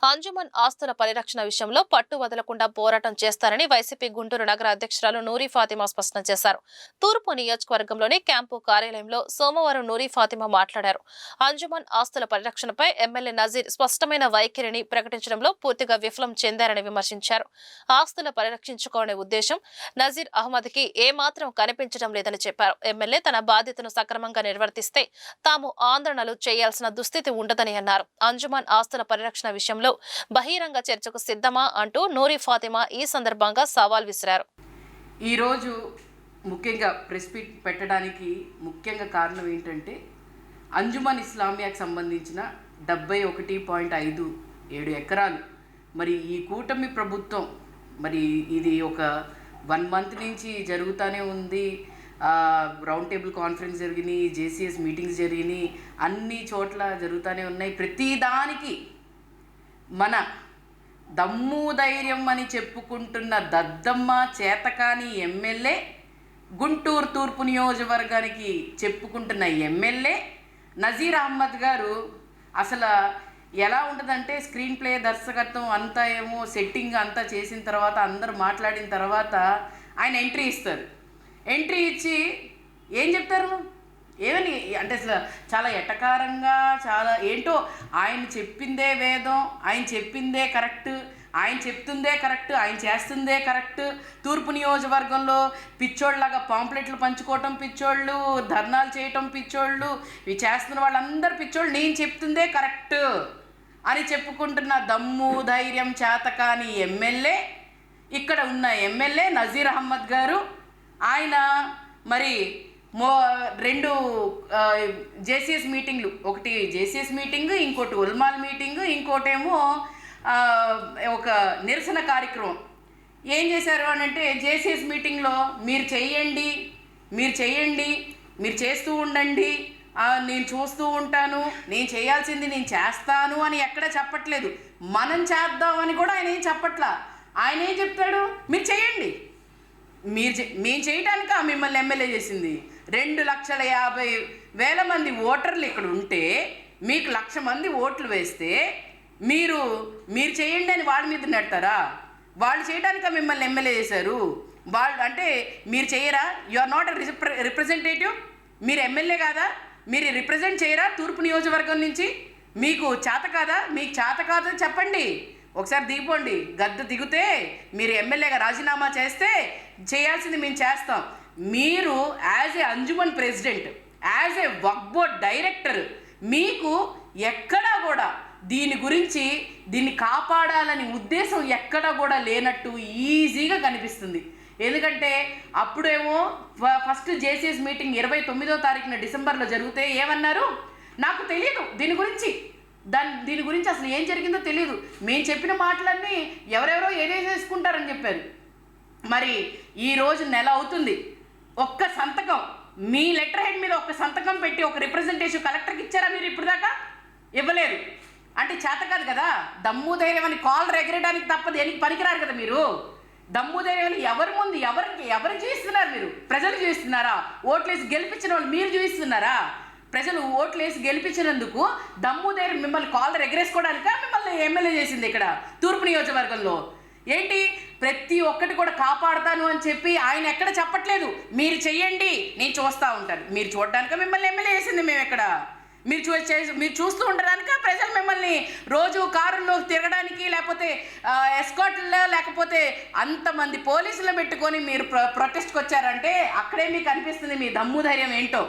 అంజుమన్ ఆస్తుల పరిరక్షణ విషయంలో పట్టు వదలకుండా పోరాటం చేస్తారని వైసీపీ గుంటూరు నగర అధ్యక్షురాలు నూరి ఫాతిమా స్పష్టం చేశారు. తూర్పు నియోజకవర్గంలోని క్యాంపు కార్యాలయంలో సోమవారం నూరి ఫాతిమా మాట్లాడారు. అంజుమన్ ఆస్తుల పరిరక్షణపై ఎమ్మెల్యే నజీర్ స్పష్టమైన వైఖరిని ప్రకటించడంలో పూర్తిగా విఫలం చెందారని విమర్శించారు. ఆస్తుల పరిరక్షించుకోవాలనే ఉద్దేశం నజీర్ అహ్మద్కి ఏమాత్రం కనిపించడం లేదని చెప్పారు. ఎమ్మెల్యే తన బాధ్యతను సక్రమంగా నిర్వర్తిస్తే తాము ఆందోళనలు చేయాల్సిన దుస్థితి ఉండదని అన్నారు. అంజుమన్ ఆస్తుల పరిరక్షణ విషయంలో బహిరంగ చర్చకు సిద్ధమా అంటూ నూరి ఫాతిమా ఈ సందర్భంగా సవాల్ విసిరారు. ఈరోజు ముఖ్యంగా ప్రెస్ మీట్ పెట్టడానికి ముఖ్యంగా కారణం ఏంటంటే అంజుమన్ ఇస్లామియాకి సంబంధించిన 71.57 ఎకరాలు మరి ఈ కూటమి ప్రభుత్వం మరి ఇది ఒక 1 మంత్ నుంచి జరుగుతూనే ఉంది. రౌండ్ టేబుల్ కాన్ఫరెన్స్ జరిగినాయి, జేసీఎస్ మీటింగ్స్ జరిగినాయి, అన్ని చోట్ల జరుగుతూనే ఉన్నాయి. ప్రతిదానికి మన దమ్ము ధైర్యం అని చెప్పుకుంటున్న దద్దమ్మ చేతకాని ఎమ్మెల్యే, గుంటూరు తూర్పు నియోజకవర్గానికి చెప్పుకుంటున్న ఎమ్మెల్యే నజీర్ అహ్మద్ గారు అసలు ఎలా ఉంటుందంటే స్క్రీన్ ప్లే దర్శకత్వం అంతా ఏమో సెట్టింగ్ అంతా చేసిన తర్వాత అందరూ మాట్లాడిన తర్వాత ఆయన ఎంట్రీ ఇస్తారు. ఎంట్రీ ఇచ్చి ఏం చెప్తారు, ఏమని అంటే అసలు చాలా ఎటకారంగా, చాలా ఏంటో ఆయన చెప్పిందే వేదం, ఆయన చెప్పిందే కరెక్ట్, ఆయన చెప్తుందే కరెక్ట్, ఆయన చేస్తుందే కరెక్ట్. తూర్పు నియోజకవర్గంలో పిచ్చోళ్ళలాగా పాంప్లెట్లు పంచుకోవటం పిచ్చోళ్ళు, ధర్నాలు చేయటం పిచ్చోళ్ళు, ఇవి చేస్తున్న వాళ్ళందరూ పిచ్చోళ్ళు, నేను చెప్తుందే కరెక్ట్ అని చెప్పుకుంటున్న దమ్ము ధైర్యం చేతకాని ఎమ్మెల్యే, ఇక్కడ ఉన్న ఎమ్మెల్యే నజీర్ అహ్మద్ గారు, ఆయన మరి 2 జేసీఎస్ మీటింగ్లు, ఒకటి జేసీఎస్ మీటింగ్, ఇంకోటి ఉల్మాల్ మీటింగ్, ఇంకోటేమో ఒక నిరసన కార్యక్రమం. ఏం చేశారు అని అంటే జేసీఎస్ మీటింగ్లో మీరు చేయండి, మీరు చేస్తూ ఉండండి, నేను చూస్తూ ఉంటాను, నేను చేయాల్సింది నేను చేస్తాను అని ఎక్కడ చెప్పట్లేదు. మనం చేద్దామని కూడా ఆయన ఏం చెప్పట్లా. ఆయన ఏం చెప్తాడు, మీరు చేయండి, మేము చేయటానిక మిమ్మల్ని ఎమ్మెల్యే చేసింది. 2,50,000 మంది ఓటర్లు ఇక్కడ ఉంటే మీకు 1,00,000 మంది ఓట్లు వేస్తే మీరు చేయండి అని వాళ్ళ మీద నెడతారా? వాళ్ళు చేయడానిక మిమ్మల్ని ఎమ్మెల్యే చేశారు. వాళ్ళు అంటే మీరు చేయరా? You are not representative. మీరు ఎమ్మెల్యే కాదా? మీరు రిప్రజెంట్ చేయరా తూర్పు నియోజకవర్గం నుంచి? మీకు చేత కాదా? మీకు చేత కాదని చెప్పండి, ఒకసారి దిగిపోండి. గద్దె దిగితే మీరు ఎమ్మెల్యేగా రాజీనామా చేస్తే చేయాల్సింది మేము చేస్తాం. మీరు as a Anjuman president, as a Waqf board director, మీకు ఎక్కడా కూడా దీన్ని కాపాడాలని ఉద్దేశం ఎక్కడా కూడా లేనట్టు ఈజీగా కనిపిస్తుంది. ఎందుకంటే అప్పుడేమో ఫస్ట్ జేసీఎస్ మీటింగ్ 29వ తారీఖున డిసెంబర్లో జరిగితే ఏమన్నారు, నాకు తెలియదు దీని గురించి అసలు ఏం జరిగిందో తెలియదు, మేము చెప్పిన మాటలన్నీ ఎవరెవరో ఏదేసేసుకుంటారని చెప్పారు. మరి ఈరోజు నెల అవుతుంది, ఒక్క సంతకం మీ లెటర్ హెడ్ మీద ఒక్క సంతకం పెట్టి ఒక రిప్రజెంటేషన్ కలెక్టర్కి ఇచ్చారా మీరు? ఇప్పుడు దాకా ఇవ్వలేదు. అంటే చేత కాదు కదా, దమ్ము ధైర్యం అని కాలర్ ఎగరడానికి తప్ప దేనికి పనికిరారు కదా మీరు. దమ్ము ధైర్యం అని ఎవరి ముందు ఎవరు చూపిస్తున్నారు? మీరు ప్రజలు చూపిస్తున్నారా? ఓట్లేసి గెలిపించిన వాళ్ళు మీరు చూపిస్తున్నారా? ప్రజలు ఓట్లేసి గెలిపించినందుకు దమ్ము ధైర్యం మిమ్మల్ని కాలర్ ఎగరేసుకోవడానిక మిమ్మల్ని ఎమ్మెల్యే చేసింది ఇక్కడ తూర్పు నియోజకవర్గంలో? ఏంటి ప్రతి ఒక్కటి కూడా కాపాడుతాను అని చెప్పి ఆయన ఎక్కడ చెప్పట్లేదు. మీరు చెయ్యండి, నేను చూస్తూ ఉంటాను. మీరు చూడడానిక మిమ్మల్ని ఎమ్మెల్యే చేసింది మేము ఇక్కడ? మీరు చూస్తూ ఉండడానిక ప్రజలు మిమ్మల్ని రోజు కారుల్లో తిరగడానికి, లేకపోతే ఎస్కాట్లో, లేకపోతే అంతమంది పోలీసులు పెట్టుకొని మీరు ప్రొటెస్ట్కి వచ్చారంటే అక్కడే మీకు అనిపిస్తుంది మీ దమ్ము ధైర్యం ఏంటో.